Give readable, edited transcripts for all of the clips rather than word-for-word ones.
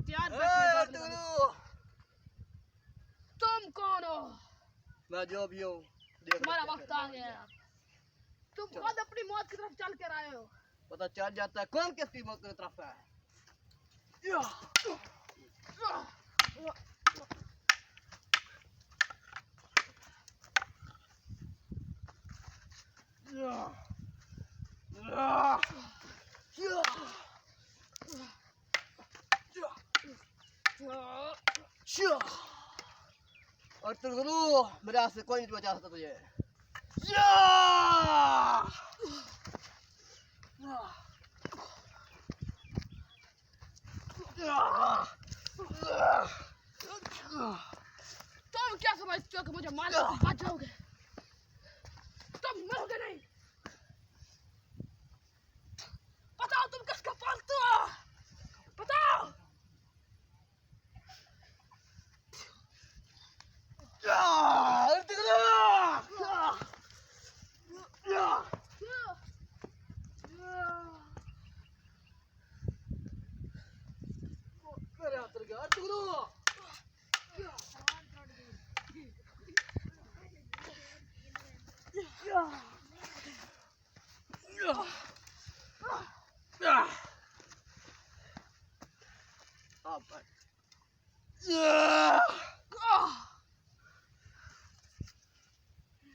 तैयार तुम कौन हो? मैं जो भी हूँ तुम्हारा वक्त आ गया यार। तुम खुद अपनी मौत की तरफ चल कर आए हो। पता चल जाता है कौन किसकी मौत की तरफ है। और तुगलू मेरे हाथ से कोई नहीं बचा सकता तुझे। तुम क्या समझते हो कि मुझे मार कर बच जाओगे? तुम मरोगे नहीं। बताओ तुम किसका पालतू हो? बताओ।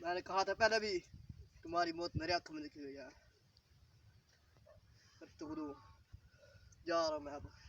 मैंने कहा था पहले भी तुम्हारी मौत मेरे हाथों में लिखी हुई है। तुगलू जा रहा हूँ मैं अब।